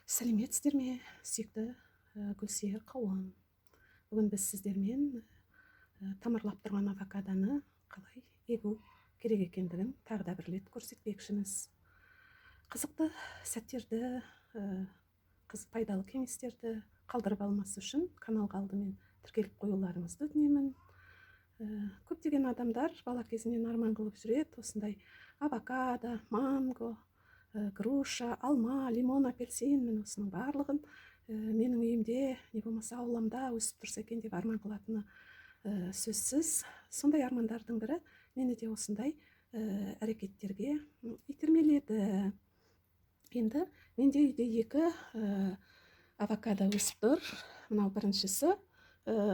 Сәлеметсіздер ме, сүйікті Гүлсер қауым. Бүгін біз сіздермен тамырлап тұрған авокадоны қалай егу керек екендігін тағы да бір рет көрсетпекшіміз. Қызықты сәттерді, пайдалы кеңестерді қалдырып алмас үшін каналға алдымен тіркеліп қоюларыңызды өтінемін. Көптеген адамдар бала кезінен арман қылып жүреді, осындай авокадо, манго, груша, алма, лимон, апельсин, мен осының барлығын менің үйімде, не болмаса ауламда өсіп тұрса екен деп арман қылатыны сөзсіз. Сондай армандардың бірі мені де осындай әрекеттерге итермеледі. Енді менде үйде екі авокадо өсіп тұр. Мынау біріншісі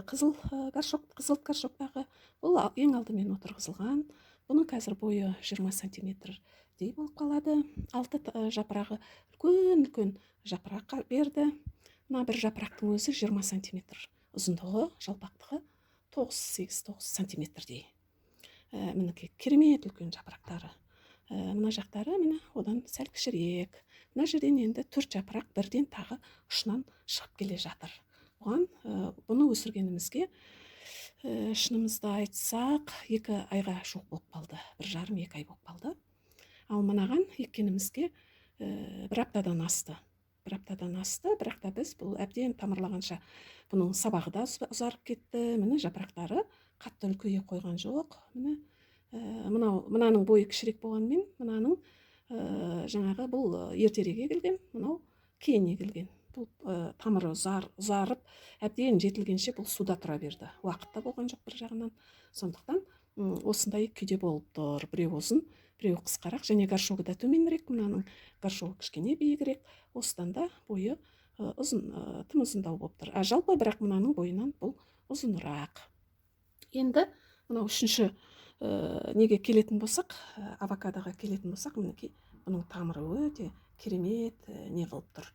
қызыл горшоктағы. Бұл ең алдымен отырғызылған. Бұның қазір бойы 20 сантиметрдей болып қалады. Алты жапырағы үлкен жапырақ берді. Мына бір жапырақтың өзі 20 сантиметр. Ұзындығы, жалпақтығы 9-8 сантиметрдей. Мінекей керемет үлкен жапырақтары. Мына жақтары одан сәл кішірек. Мына жерден енді 4 жапырақ бірден тағы ұшынан шығып келе жатыр. Бұны өсіргенімізге шынымызды айтсақ 2 айға жоқ болып қалды. 1,5-2 ай болып қалды. Ал мынаған еккенімізге 1 аптадан асты. Бірақ та біз бұл әбден тамырлағанша бұның сабағы да ұзарып кетті. Міне жапырақтары қатты үлкейе қойған жоқ. Мынаның бойы кішірек болғанмен, мынаның жаңағы бұл ертерек егілген, мынау кейін егілген. Бұл тамыры ұзарып, әбден жетілгенше бұл суда тұра берді. Уақытта болған жоқ бір жағынан. Сондықтан осындай күйде болып тұр. Біреу ұзын, біреу қысқарақ, және горшогы да төменірек. Мынаның горшогы кішкене биігірек. Осыдан да бойы тым ұзындау болып тұр. Жалпы бірақ мынаның бойынан бұл ұзынырақ. Енді мынау үшінші неге келетін болсақ, авокадоға келетін болсақ, мінекей бұның тамыры өте керемет не қылып тұр,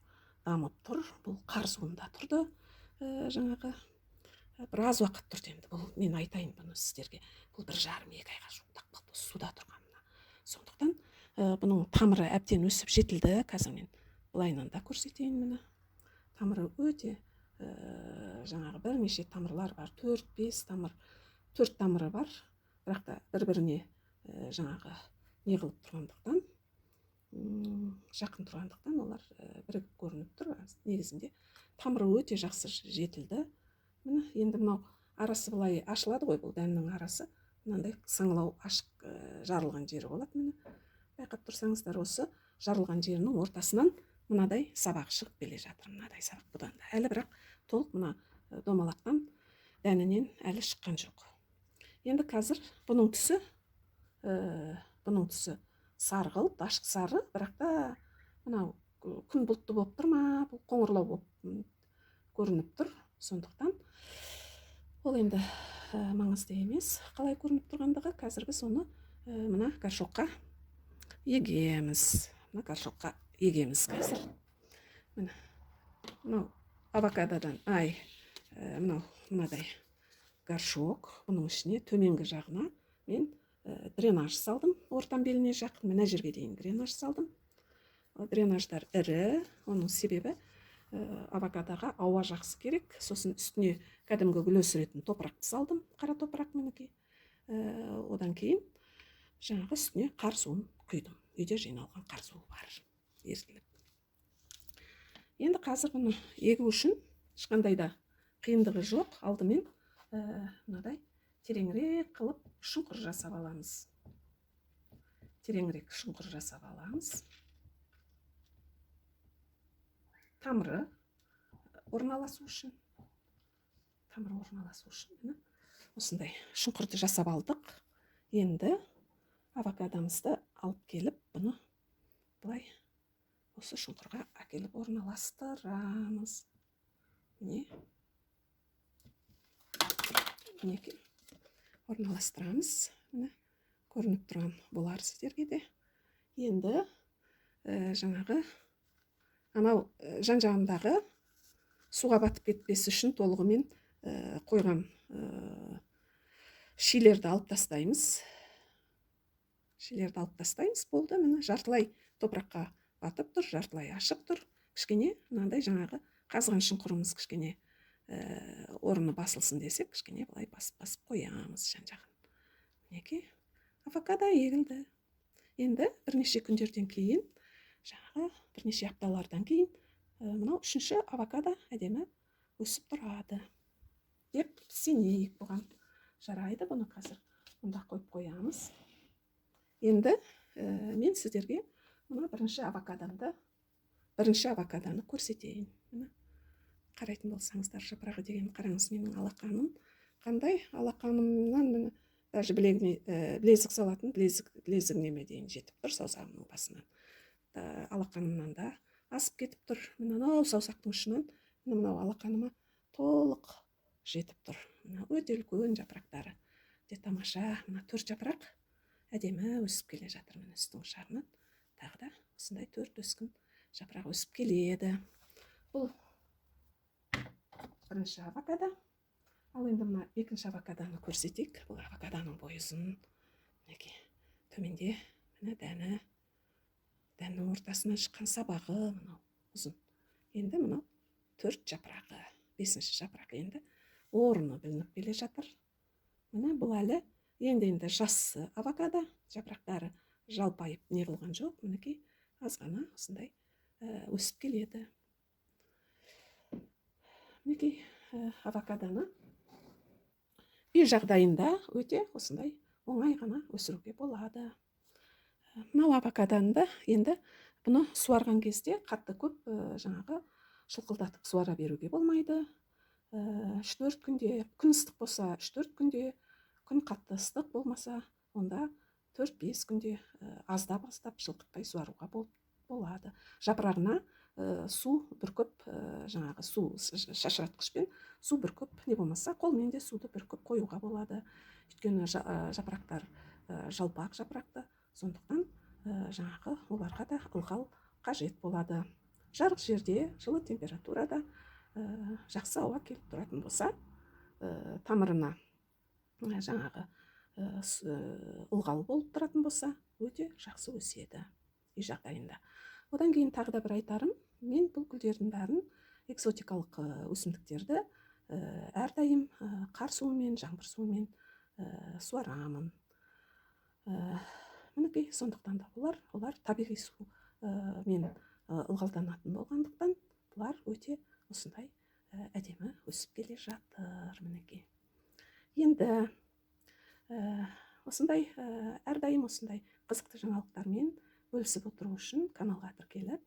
дамып тұр. Бұл қар суында тұрды. Жаңағы біраз уақыт тұрды. Енді бұл мен айтайын бұны сіздерге. Бұл 1,5-2 айға жуықтап қалды суда тұрғанына. Сондықтан бұның тамыры әбден өсіп жетілді. Қазір мен былайынан да көрсетейін. Міне тамыры өте жаңағы бірнеше тамырлар бар. 4-5 тамыр, 4 тамыры бар. Бірақ та бір-біріне жаңағы не қылып тұрғандықтан, жақын тұрғандықтан олар бірігіп көрініп тұр. Негізінде тамыры өте жақсы жетілді. Міне енді мынау арасы былай ашылады ғой, бұл дәннің арасы. Мынандай саңылау ашық жарылған жері болады. Міне байқап тұрсаңыздар, осы жарылған жерінің ортасынан мынадай сабақ шығып келе жатыр. Мынадай сабақ бұдан да әлі, бірақ толық мына домалақтан дәнінен әлі шыққан жоқ. Енді қазір бұның түсі сарғылт, ашық сары, бірақ та мынау күн бұлтты болып тұр ма, бұл қоңырлау болып көрініп тұр. Сондықтан ол енді маңызды емес қалай көрініп тұрғандығы. Қазір біз оны мына горшокқа егеміз. Қазір. Мынау авокадодан, мынадай горшок. Бұның ішіне төменгі жағына мен дренаж салдым. Ортан беліне жақын, мына жерге дейін дренаж салдым. Дренаждар ірі. Оның себебі авокадоға ауа жақсы керек. Сосын үстіне кәдімгі гүл өсіретін топырақты салдым. Қара топырақ мінекей. Одан кейін жаңағы үстіне қар суын құйдым. Үйде жиналған қар суы бар. Ертіліп. Енді қазір бұны егу үшін ешқандай да қиындығы жоқ. Алдымен мынадай тереңірек қылып шұңқыр жасап аламыз. Тамыры орналасу үшін. Осындай шұңқырды жасап алдық. Енді авокадомызды алып келіп, бұны бұлай осы шұңқырға әкеліп орналастырамыз. Мінекей орналастырамыз. Көрініп тұрған болар сіздерге де. Енді жаңағы анау жан-жағындағы суға батып кетпес үшін толығымен қойған шилерді алып тастаймыз. Болды. Міне жартылай топыраққа батып тұр, жартылай ашық тұр. кішкене мынандай жаңағы қазған шұңқырымыз кішкене орны басылсын десек, кішкене былай басып қоямыз жан-жағын. Мінекей, авокадо егілді. Енді бірнеше күндерден кейін, жаңағы бірнеше апталардан кейін, мынау үшінші авокадо әдемі өсіп тұрады деп сенейік бұған. Жарайды, бұны қазір мұнда қойып қоямыз. Енді мен сіздерге мына бірінші авокадоны көрсетейін. Қарайтын болсаңыздар, жапырағы деген қараңыз, менің алақаным қандай. Алақанымнан даже білезік салатын білезігіме дейін жетіп тұр, саусағымның басынан. Алақанымнан да асып кетіп тұр. Мынау саусақтың ұшынан мынау алақаныма толық жетіп тұр. Өте үлкен жапырақтары. Тамаша, мына 4 жапырақ әдемі өсіп келе жатыр. Міне үстің жағынан тағы да осындай 4 өскін жапырақ өсіп келеді. Бұл бірінші авокадо. Ал енді мына екінші авокадоны көрсетейік. Бұл авокадоның бойы ұзын. Мінекей, төменде міне дәннің ортасынан шыққан сабағы мынау ұзын. Енді мынау 4 жапырағы, 5-ші жапырақ енді орны білініп келе жатыр. Міне бұл әлі енді жас авокадо, жапырақтары жалпайып не қылған жоқ. Мінекей, аз ғана осындай өсіп келеді. Мінекей, авокадоны үй жағдайында өте осындай оңай ғана өсіруге болады. Мынау авокадоны енді бұны суарған кезде қатты көп жаңағы шылқылдатып суара беруге болмайды. 3-4 күнде, күн ыстық болса 3-4 күнде, күн қатты ыстық болмаса, онда 4-5 күнде аздап шылқытпай суаруға болады. Жапырағына су бүркіп, жаңағы су шашыратқышпен су бүркіп, не болмаса қолмен де суды бүркіп қоюға болады. Өйткені жапырақтар жалпақ жапырақты, сондықтан жаңағы оларға да ылғал қажет болады. Жарық жерде, жылы температурада жақсы ауа келіп тұратын болса, тамырына жаңағы ылғал болып тұратын болса, өте жақсы өседі үй жағдайында. Одан кейін тағы да бір айтарым, мен бұл гүлдердің бәрін, экзотикалық өсімдіктерді әрдайым қар суымен, жаңбыр суымен суарамын. Мінекей, сондықтан да олар табиғи сумен ылғалданатын болғандықтан, бұлар өте осындай әдемі өсіп келе жатыр. Мінекей. Енді осындай әрдайым осындай қызықты жаңалықтармен бөлісіп отыру үшін каналға тіркеліп,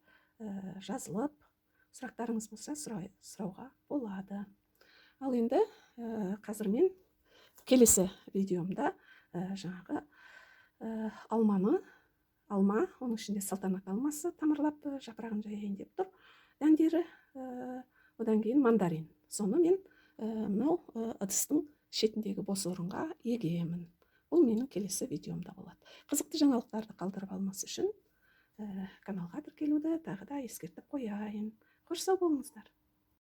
жазылып, сұрақтарыңыз болса сұрауға болады. Ал енді қазір мен келесі видеомда жаңағы алма, оның ішінде салтанат алмасы тамырлап жапырағын жаяйын деп тұр. Дәндері, одан кейін мандарин. Соны мен мынау ыдыстың шетіндегі бос орынға егемін. Бұл менің келесі видеомда болады. Қызықты жаңалықтарды қалдырып алмас үшін каналға тіркелуді тағы да ескертіп қояйын. Қош сау болыңыздар.